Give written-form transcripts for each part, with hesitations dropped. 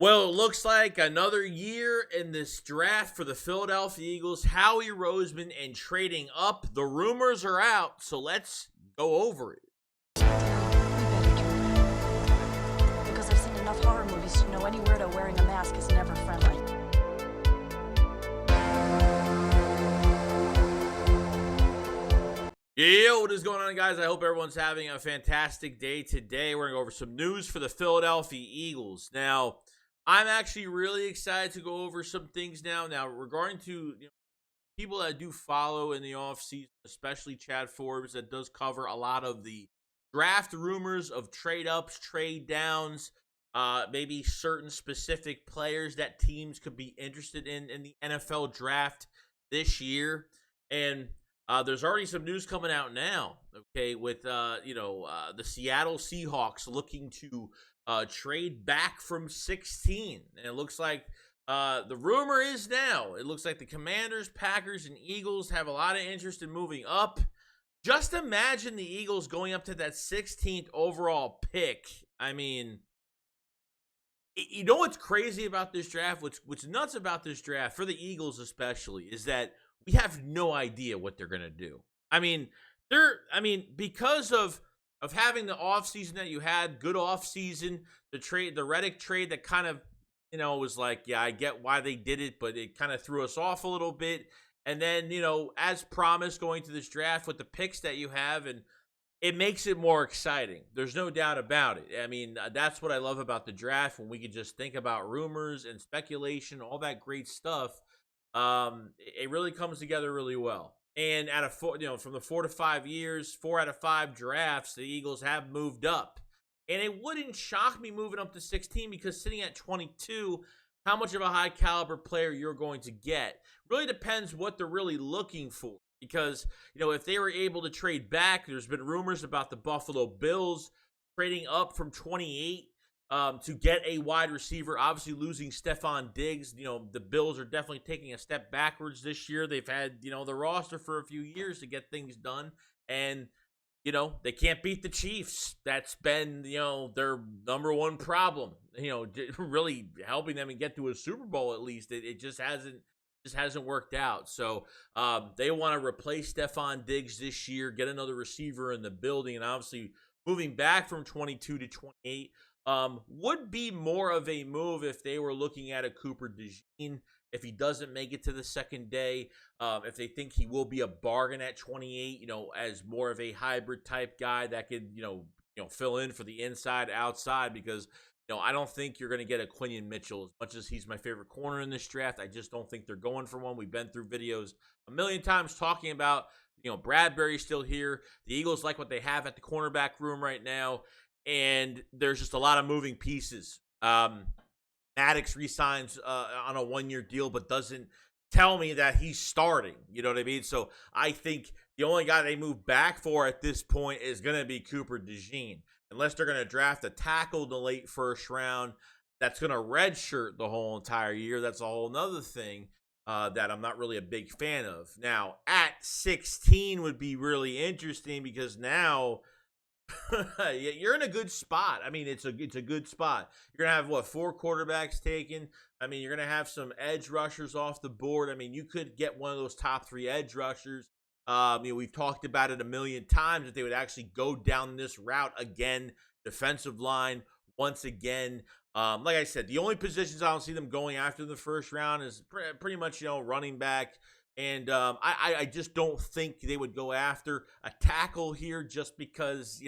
Well, it looks like another year in this draft for the Philadelphia Eagles. Howie Roseman and trading up. The rumors are out, so let's go over it. We better turn. Because I've seen enough horror movies to know any weirdo wearing a mask is never friendly. Yo, what is going on, guys? I hope everyone's having a fantastic day today. We're going to go over some news for the Philadelphia Eagles. Now, I'm actually really excited to go over some things now. Now, regarding to people that do follow in the offseason, especially Chad Forbes, that does cover a lot of the draft rumors of trade ups, trade downs, maybe certain specific players that teams could be interested in the NFL draft this year. And there's already some news coming out now, okay, with, the Seattle Seahawks looking to trade back from 16. And it looks like the rumor is now, it looks like the Commanders, Packers, and Eagles have a lot of interest in moving up. Just imagine the Eagles going up to that 16th overall pick. I mean, you know what's crazy about this draft? What's nuts about this draft, for the Eagles especially, is that we have no idea what they're going to do. I mean, because of having the offseason that you had, good offseason, the Reddick trade that kind of, was like, yeah, I get why they did it, but it kind of threw us off a little bit. And then, as promised, going to this draft with the picks that you have, and it makes it more exciting. There's no doubt about it. I mean, that's what I love about the draft, when we could just think about rumors and speculation, all that great stuff. It really comes together really well. And from the 4 to 5 years, 4 out of 5 drafts, the Eagles have moved up. And it wouldn't shock me moving up to 16, because sitting at 22, how much of a high caliber player you're going to get really depends what they're really looking for. Because, if they were able to trade back, there's been rumors about the Buffalo Bills trading up from 28 to get a wide receiver, obviously losing Stephon Diggs. The Bills are definitely taking a step backwards this year. They've had, the roster for a few years to get things done. And, they can't beat the Chiefs. That's been, their number one problem, really helping them and get to a Super Bowl at least. It just hasn't worked out. So they want to replace Stephon Diggs this year, get another receiver in the building, and obviously moving back from 22 to 28 would be more of a move if they were looking at a Cooper DeJean, if he doesn't make it to the second day, if they think he will be a bargain at 28, as more of a hybrid type guy that could, fill in for the inside, outside, because I don't think you're going to get a Quinion Mitchell. As much as he's my favorite corner in this draft, I just don't think they're going for one. We've been through videos a million times talking about, Bradbury's still here. The Eagles like what they have at the cornerback room right now, and there's just a lot of moving pieces. Maddox resigns on a 1-year deal, but doesn't tell me that he's starting. You know what I mean? So I think the only guy they move back for at this point is going to be Cooper DeJean. Unless they're going to draft a tackle in the late first round that's going to redshirt the whole entire year. That's a whole nother thing that I'm not really a big fan of. Now, at 16 would be really interesting, because now you're in a good spot. I mean, it's a good spot. You're going to have, 4 quarterbacks taken. I mean, you're going to have some edge rushers off the board. I mean, you could get one of those top 3 edge rushers. We've talked about it a million times that they would actually go down this route again. Defensive line, once again. Like I said, the only positions I don't see them going after in the first round is pretty much, running back. And I just don't think they would go after a tackle here, just because,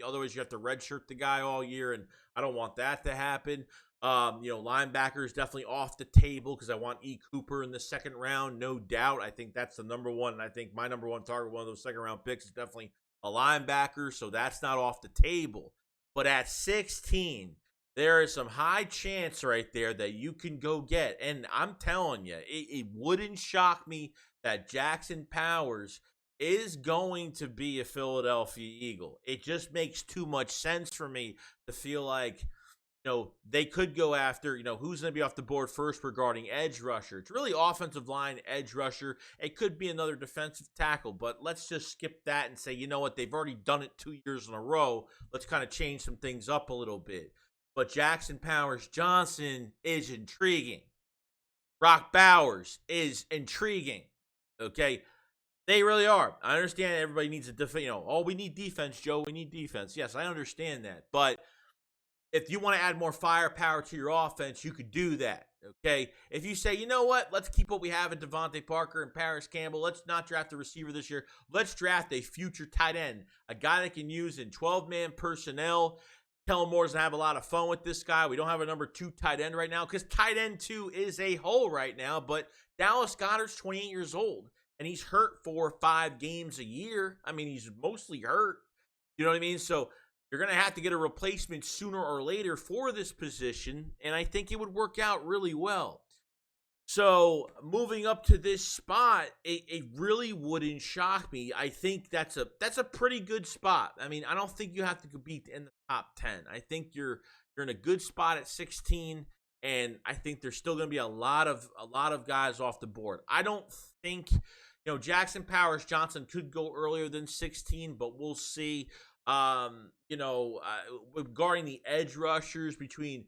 otherwise you have to redshirt the guy all year, and I don't want that to happen. Linebacker is definitely off the table, because I want E. Cooper in the second round, no doubt. I think that's the number one, and I think my number one target, one of those second round picks, is definitely a linebacker, so that's not off the table. But at 16, there is some high chance right there that you can go get. And I'm telling you, it wouldn't shock me that Jackson Powers is going to be a Philadelphia Eagle. It just makes too much sense for me to feel like, they could go after, who's going to be off the board first regarding edge rusher. It's really offensive line, edge rusher. It could be another defensive tackle, but let's just skip that and say, you know what, they've already done it 2 years in a row. Let's kind of change some things up a little bit. but Jackson Powers Johnson is intriguing. Brock Bowers is intriguing. Okay, they really are. I understand everybody needs a defense. Oh, we need defense, Joe. We need defense. Yes, I understand that. But if you want to add more firepower to your offense, you could do that. Okay, if you say, you know what, let's keep what we have in Devontae Parker and Paris Campbell. Let's not draft a receiver this year. Let's draft a future tight end, a guy that can use in 12-man personnel. Kellen Moore's going to have a lot of fun with this guy. We don't have a number 2 tight end right now because tight end 2 is a hole right now. But Dallas Goedert's 28 years old, and he's hurt 4 or 5 games a year. I mean, he's mostly hurt. You know what I mean? So you're going to have to get a replacement sooner or later for this position, and I think it would work out really well. So moving up to this spot, it really wouldn't shock me. I think that's a pretty good spot. I mean, I don't think you have to compete in the top 10. I think you're in a good spot at 16, and I think there's still going to be a lot of guys off the board. I don't think Jackson Powers Johnson could go earlier than 16, but we'll see. Regarding the edge rushers between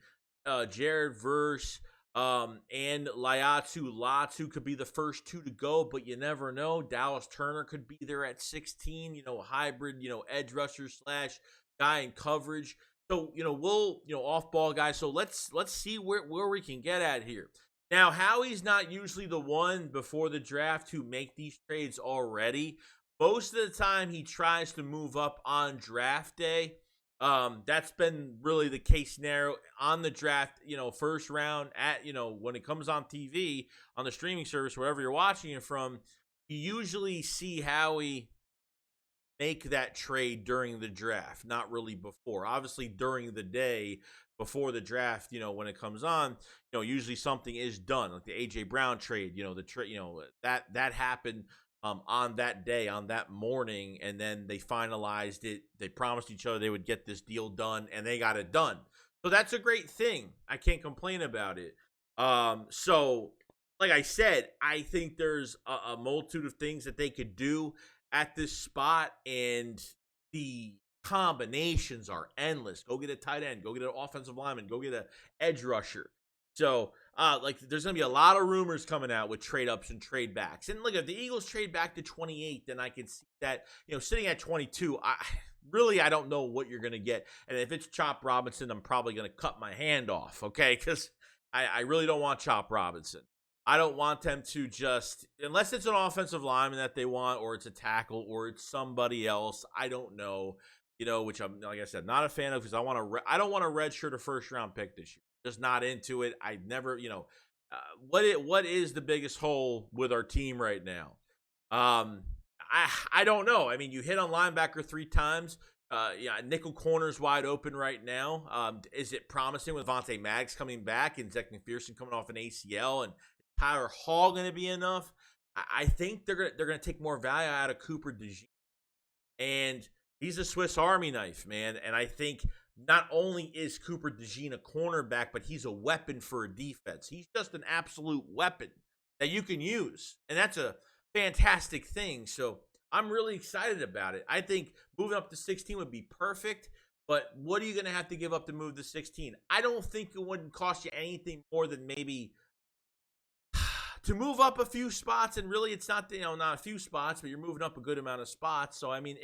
Jared Verse and Latu could be the first 2 to go, but you never know. Dallas Turner could be there at 16, hybrid, edge rusher / guy in coverage. So, we'll, off ball guys. So let's see where we can get at here. Now, Howie's not usually the one before the draft to make these trades already. Most of the time, he tries to move up on draft day. That's been really the case scenario on the draft, first round at, when it comes on TV, on the streaming service, wherever you're watching it from, you usually see Howie make that trade during the draft, not really before. Obviously, during the day before the draft, when it comes on, usually something is done, like the A.J. Brown trade, that happened on that day, on that morning, and then they finalized it. They promised each other they would get this deal done, and they got it done. So that's a great thing. I can't complain about it. So, like I said, I think there's a multitude of things that they could do at this spot, and the combinations are endless. Go get a tight end. Go get an offensive lineman. Go get an edge rusher. So, there's going to be a lot of rumors coming out with trade ups and trade backs. And look, if the Eagles trade back to 28, then I can see that, sitting at 22, I don't know what you're going to get. And if it's Chop Robinson, I'm probably going to cut my hand off, okay? Because I really don't want Chop Robinson. I don't want them to just, unless it's an offensive lineman that they want, or it's a tackle, or it's somebody else, I don't know, which I'm, like I said, not a fan of, because I don't want to redshirt a first-round pick this year. Just not into it. I never, what is the biggest hole with our team right now? I don't know. I mean, you hit on linebacker 3 times. Nickel corner's wide open right now. Is it promising with Vontae Maddox coming back and Zach McPherson coming off an ACL, and Tyler Hall going to be enough? I think they're going to take more value out of Cooper DeJean, and he's a Swiss Army knife, man. And I think not only is Cooper DeJean a cornerback, but he's a weapon for a defense. He's just an absolute weapon that you can use, and that's a fantastic thing. So I'm really excited about it. I think moving up to 16 would be perfect, but what are you going to have to give up to move to 16? I don't think it wouldn't cost you anything more than maybe to move up a few spots, and really it's not, not a few spots, but you're moving up a good amount of spots. So, I mean,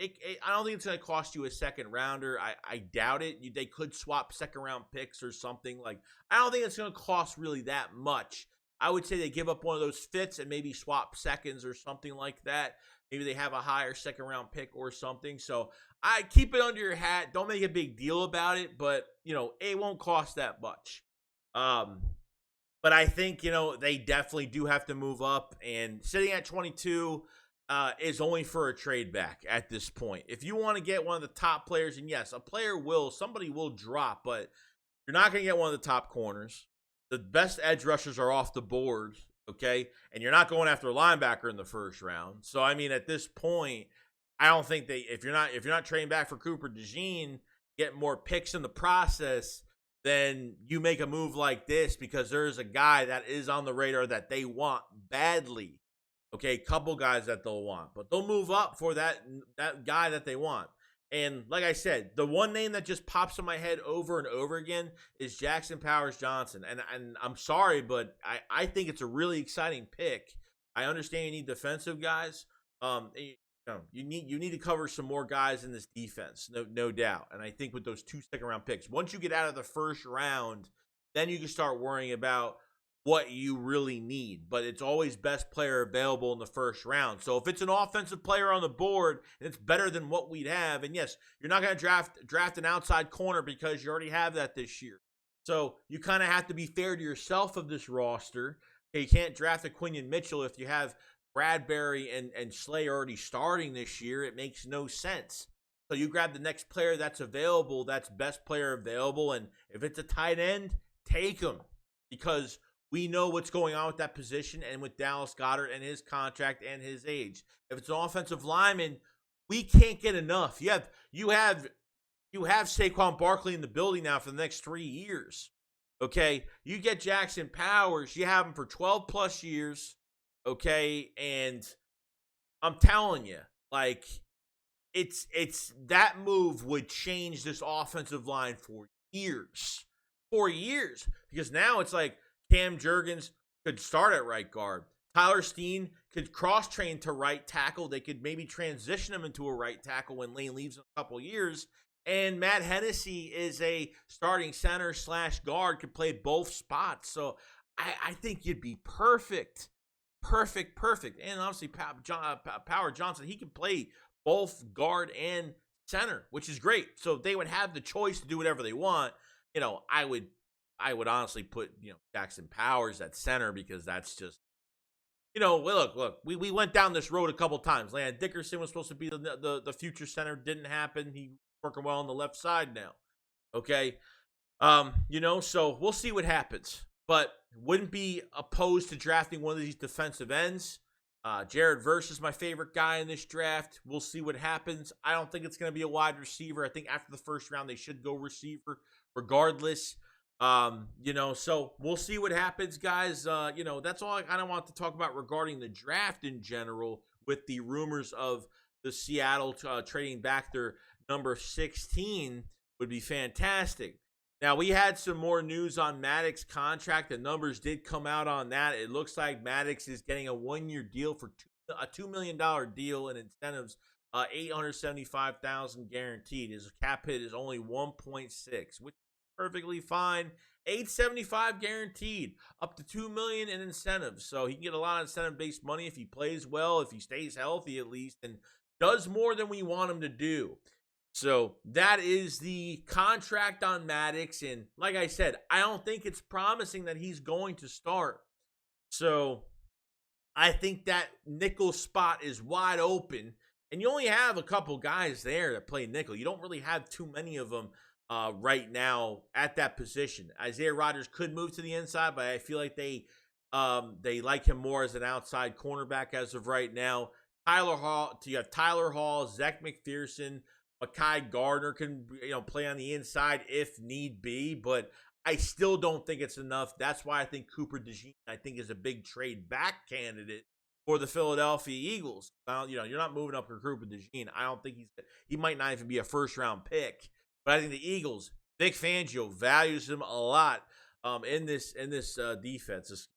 I don't think it's going to cost you a second rounder. I doubt it. They could swap second round picks or something. I don't think it's going to cost really that much. I would say they give up one of those fits and maybe swap seconds or something like that. Maybe they have a higher second round pick or something. So I keep it under your hat. Don't make a big deal about it, but it won't cost that much. But I think, they definitely do have to move up, and sitting at 22 is only for a trade back at this point. If you want to get one of the top players, and yes, somebody will drop, but you're not going to get one of the top corners. The best edge rushers are off the board, okay? And you're not going after a linebacker in the first round. So, I mean, at this point, I don't think if you're not trading back for Cooper DeJean, get more picks in the process, then you make a move like this because there's a guy that is on the radar that they want badly. Okay, couple guys that they'll want, but they'll move up for that guy that they want. And like I said, the one name that just pops in my head over and over again is Jackson Powers Johnson. And I'm sorry, but I think it's a really exciting pick. I understand you need defensive guys. You need to cover some more guys in this defense, no doubt. And I think with those 2 second-round picks, once you get out of the first round, then you can start worrying about what you really need. But it's always best player available in the first round. So if it's an offensive player on the board and it's better than what we'd have, and yes, you're not going to draft an outside corner because you already have that this year. So you kind of have to be fair to yourself of this roster. You can't draft a Quinion Mitchell if you have Bradbury and Slay already starting this year. It makes no sense. So you grab the next player that's available, that's best player available, and if it's a tight end, take him, because we know what's going on with that position and with Dallas Goedert and his contract and his age. If it's an offensive lineman, we can't get enough. You have Saquon Barkley in the building now for the next 3 years. Okay, you get Jackson Powers, you have him for 12 plus years. Okay, and I'm telling you, like, it's that move would change this offensive line for years. Because now it's like Cam Jurgens could start at right guard. Tyler Steen could cross-train to right tackle. They could maybe transition him into a right tackle when Lane leaves in a couple years. And Matt Hennessy is a starting center / guard, could play both spots. So I think you'd be perfect. And obviously, Power Johnson, he can play both guard and center, which is great. So they would have the choice to do whatever they want. I would honestly put, Jackson Powers at center, because that's just, look, we went down this road a couple times. Landon Dickerson was supposed to be the future center. Didn't happen. He's working well on the left side now. Okay. So we'll see what happens. But wouldn't be opposed to drafting one of these defensive ends. Jared Verse is my favorite guy in this draft. We'll see what happens. I don't think it's going to be a wide receiver. I think after the first round, they should go receiver regardless. So we'll see what happens, guys. That's all I kind of want to talk about regarding the draft in general, with the rumors of the Seattle trading back their number 16 would be fantastic. Now, we had some more news on Maddox contract. The numbers did come out on that. It looks like Maddox is getting a 1-year deal for a $2 million deal and incentives, $875,000 guaranteed. His cap hit is only 1.6, which is perfectly fine. $875 guaranteed, up to $2 million in incentives. So he can get a lot of incentive-based money if he plays well, if he stays healthy at least, and does more than we want him to do. So that is the contract on Maddox. And like I said, I don't think it's promising that he's going to start. So I think that nickel spot is wide open. And you only have a couple guys there that play nickel. You don't really have too many of them right now at that position. Isaiah Rodgers could move to the inside, but I feel like they like him more as an outside cornerback as of right now. Tyler Hall, Zach McPherson, Mekhi Gardner can play on the inside if need be, but I still don't think it's enough. That's why I think Cooper DeJean, is a big trade back candidate for the Philadelphia Eagles. You're not moving up for Cooper DeJean. I don't think he might not even be a first-round pick. But I think the Eagles, Vic Fangio values him a lot in this defense.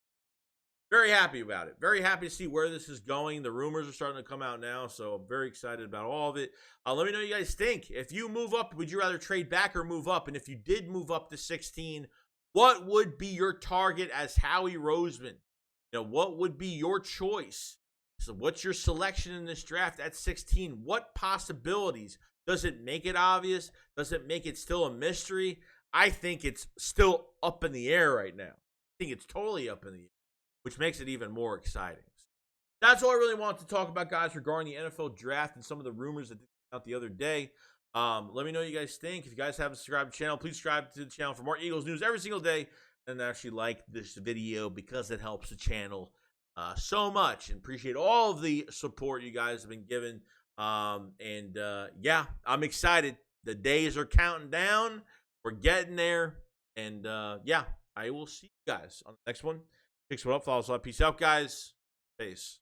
Very happy about it. Very happy to see where this is going. The rumors are starting to come out now, so I'm very excited about all of it. Let me know what you guys think. If you move up, would you rather trade back or move up? And if you did move up to 16, what would be your target as Howie Roseman? What would be your choice? So what's your selection in this draft at 16? What possibilities? Does it make it obvious? Does it make it still a mystery? I think it's still up in the air right now. I think it's totally up in the air, which makes it even more exciting. That's all I really wanted to talk about, guys, regarding the NFL draft and some of the rumors that came out the other day. Let me know what you guys think. If you guys haven't subscribed to the channel, please subscribe to the channel for more Eagles news every single day. And actually like this video because it helps the channel so much. And appreciate all of the support you guys have been giving. Yeah, I'm excited. The days are counting down. We're getting there. And yeah, I will see you guys on the next one. Picks one up, follow us up. Peace out, guys. Peace.